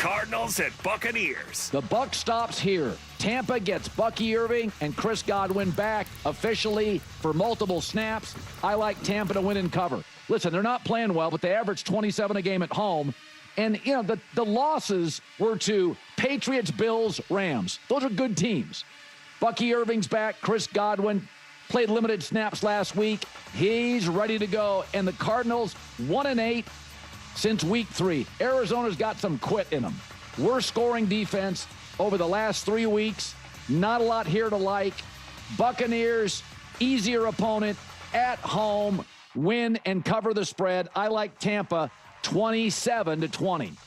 Cardinals and Buccaneers. The buck stops here. Tampa gets Bucky Irving and Chris Godwin back officially for multiple snaps. I like Tampa to win and cover. Listen, they're not playing well, but they average 27 a game at home. And, you know, the losses were to Patriots, Bills, Rams. Those are good teams. Bucky Irving's back. Chris Godwin played limited snaps last week. He's ready to go. And the Cardinals, 1-8 since week 3. Arizona's got some quit in them. Worst scoring defense over the last 3 weeks. Not a lot here to like. Buccaneers, easier opponent, at home, win and cover the spread. I like Tampa 27-20.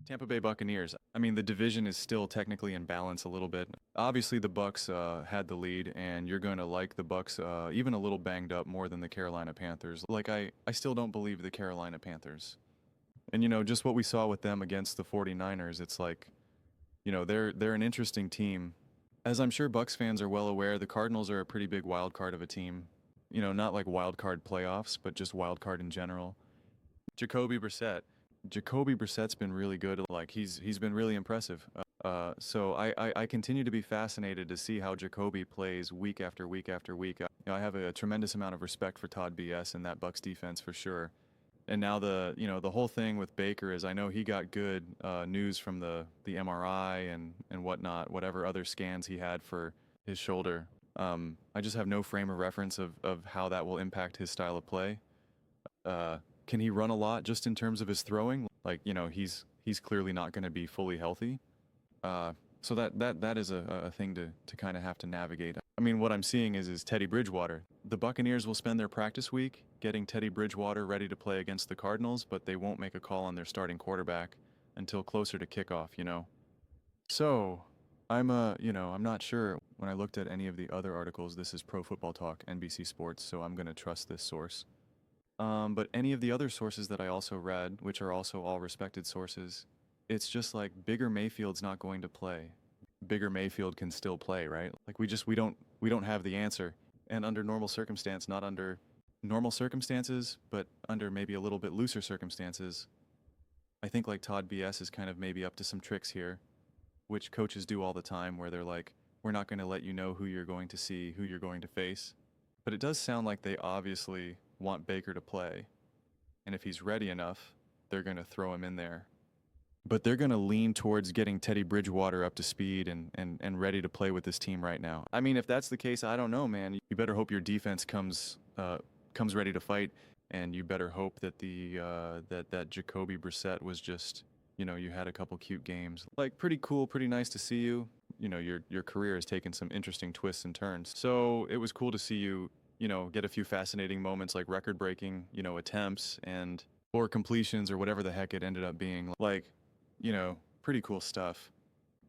Tampa Bay Buccaneers. I mean, the division is still technically in balance a little bit. Obviously, the Bucs had the lead, and you're going to like the Bucs even a little banged up more than the Carolina Panthers. Like, I still don't believe the Carolina Panthers. And, you know, just what we saw with them against the 49ers, it's like, you know, they're an interesting team. As I'm sure Bucs fans are well aware, the Cardinals are a pretty big wild card of a team. You know, not like wild card playoffs, but just wild card in general. Jacoby Brissett's been really good. Like, he's been really impressive. So I continue to be fascinated to see how Jacoby plays week after week after week. You know, I have a tremendous amount of respect for Todd BS and that Bucs defense for sure. And now the whole thing with Baker is I know he got good news from the MRI and whatnot, whatever other scans he had for his shoulder. I just have no frame of reference of how that will impact his style of play. Can he run a lot just in terms of his throwing? Like, you know, he's clearly not going to be fully healthy. So that is a thing to kind of have to navigate. I mean, what I'm seeing is Teddy Bridgewater. The Buccaneers will spend their practice week getting Teddy Bridgewater ready to play against the Cardinals, but they won't make a call on their starting quarterback until closer to kickoff, you know. So I'm not sure. When I looked at any of the other articles, this is Pro Football Talk, NBC Sports, so I'm going to trust this source. But any of the other sources that I also read, which are also all respected sources, it's just like Bigger Mayfield's not going to play. Bigger Mayfield can still play, right? Like we don't have the answer. And under normal circumstance, not under normal circumstances, but under maybe a little bit looser circumstances, I think like Todd BS is kind of maybe up to some tricks here, which coaches do all the time, where they're like, we're not going to let you know who you're going to see, who you're going to face. But it does sound like they obviously want Baker to play. And if he's ready enough, they're going to throw him in there. But they're going to lean towards getting Teddy Bridgewater up to speed and ready to play with this team right now. I mean, if that's the case, I don't know, man. You better hope your defense comes ready to fight, and you better hope that that Jacoby Brissett was just, you know, you had a couple cute games. Like, pretty cool, pretty nice to see you. You know, your career has taken some interesting twists and turns. So it was cool to see you, you know, get a few fascinating moments like record-breaking, you know, attempts or completions or whatever the heck it ended up being. Like, you know, pretty cool stuff.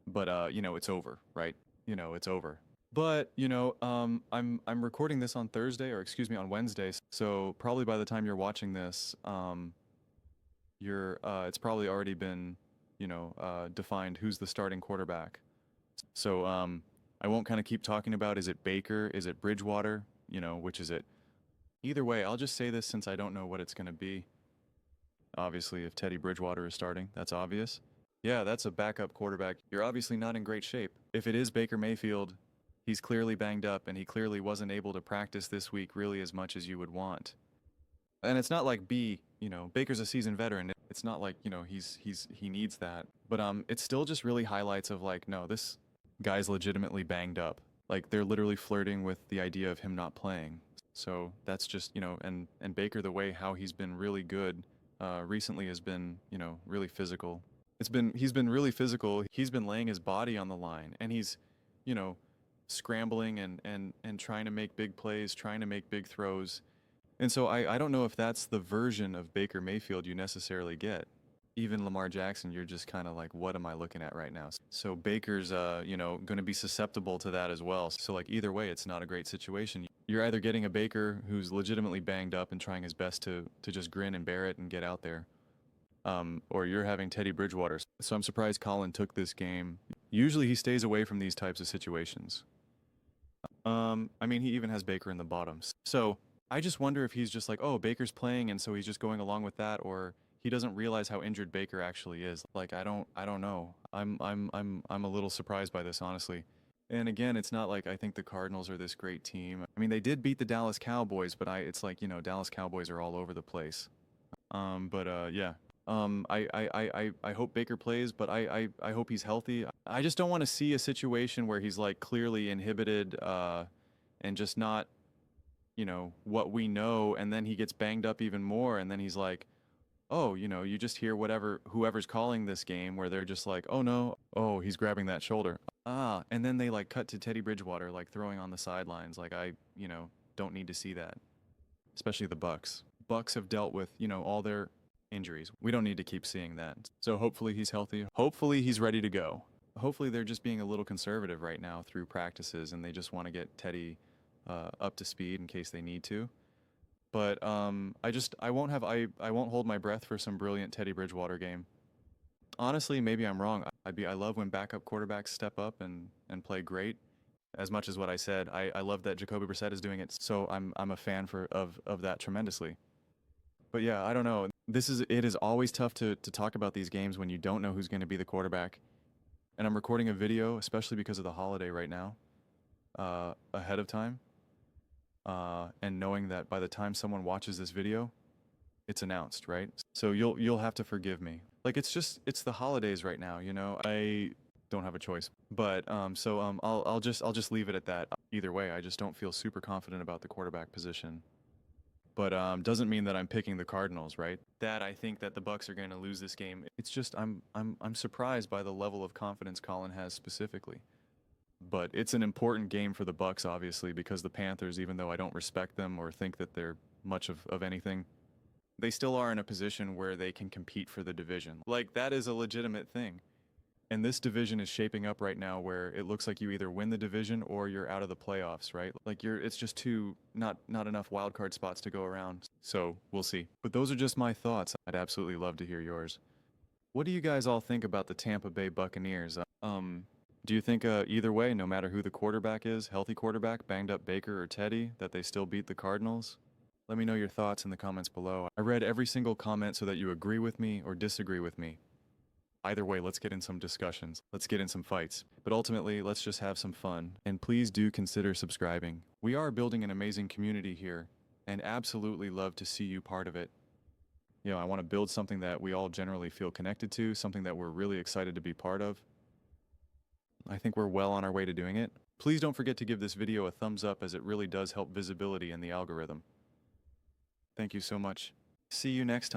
But you know, it's over, right? You know, it's over. But, you know, I'm recording this on Thursday, or excuse me, on Wednesday. So probably by the time you're watching this, it's probably already been, you know, defined who's the starting quarterback. So I won't kind of keep talking about, is it Baker, is it Bridgewater, you know, which is it? Either way, I'll just say this since I don't know what it's going to be. Obviously, if Teddy Bridgewater is starting, that's obvious. Yeah, that's a backup quarterback. You're obviously not in great shape. If it is Baker Mayfield, he's clearly banged up, and he clearly wasn't able to practice this week really as much as you would want. And it's not like you know, Baker's a seasoned veteran. It's not like, you know, he needs that. But it's still just really highlights of like, no, this guy's legitimately banged up. Like, they're literally flirting with the idea of him not playing. So that's just, you know, and Baker, the way how he's been really good recently has been, you know, really physical. He's been really physical. He's been laying his body on the line, and he's, you know, scrambling and trying to make big plays, trying to make big throws. And so I don't know if that's the version of Baker Mayfield you necessarily get. Even Lamar Jackson, you're just kind of like, what am I looking at right now? So Baker's, you know, going to be susceptible to that as well. So like, either way, it's not a great situation. You're either getting a Baker who's legitimately banged up and trying his best to just grin and bear it and get out there, or you're having Teddy Bridgewater. So I'm surprised Colin took this game. Usually he stays away from these types of situations. I mean, he even has Baker in the bottoms. So I just wonder if he's just like, oh, Baker's playing, and so he's just going along with that, or he doesn't realize how injured Baker actually is. Like, I don't know. I'm a little surprised by this, honestly. And again, it's not like I think the Cardinals are this great team. I mean, they did beat the Dallas Cowboys, but it's like, you know, Dallas Cowboys are all over the place. Yeah. I hope Baker plays, but I hope he's healthy. I just don't want to see a situation where he's like clearly inhibited, and just not, you know, what we know, and then he gets banged up even more, and then he's like, oh, you know, you just hear whoever's calling this game where they're just like, oh no, oh, he's grabbing that shoulder. Ah, and then they like cut to Teddy Bridgewater like throwing on the sidelines. Like, you know, don't need to see that. Especially the Bucs. Bucs have dealt with, you know, all their injuries. We don't need to keep seeing that. So hopefully he's healthy. Hopefully he's ready to go. Hopefully they're just being a little conservative right now through practices, and they just want to get Teddy up to speed in case they need to. But I won't hold my breath for some brilliant Teddy Bridgewater game. Honestly, maybe I'm wrong. I love when backup quarterbacks step up and play great. As much as what I said, I love that Jacoby Brissett is doing it. So I'm a fan of that tremendously. But yeah, I don't know. It is always tough to talk about these games when you don't know who's going to be the quarterback. And I'm recording a video, especially because of the holiday right now, ahead of time. And knowing that by the time someone watches this video, it's announced, right? So you'll have to forgive me. Like, it's the holidays right now, you know. I don't have a choice. But I'll just leave it at that. Either way, I just don't feel super confident about the quarterback position. But doesn't mean that I'm picking the Cardinals, right? That I think that the Bucs are going to lose this game. It's just I'm surprised by the level of confidence Colin has specifically. But it's an important game for the Bucs, obviously, because the Panthers, even though I don't respect them or think that they're much of anything, they still are in a position where they can compete for the division. Like, that is a legitimate thing. And this division is shaping up right now where it looks like you either win the division or you're out of the playoffs, right? Like, it's just not enough wild card spots to go around. So we'll see. But those are just my thoughts. I'd absolutely love to hear yours. What do you guys all think about the Tampa Bay Buccaneers? Do you think either way, no matter who the quarterback is, healthy quarterback, banged up Baker or Teddy, that they still beat the Cardinals? Let me know your thoughts in the comments below. I read every single comment so that you agree with me or disagree with me. Either way, let's get in some discussions. Let's get in some fights. But ultimately, let's just have some fun. And please do consider subscribing. We are building an amazing community here, and absolutely love to see you part of it. You know, I want to build something that we all generally feel connected to, something that we're really excited to be part of. I think we're well on our way to doing it. Please don't forget to give this video a thumbs up, as it really does help visibility in the algorithm. Thank you so much. See you next time.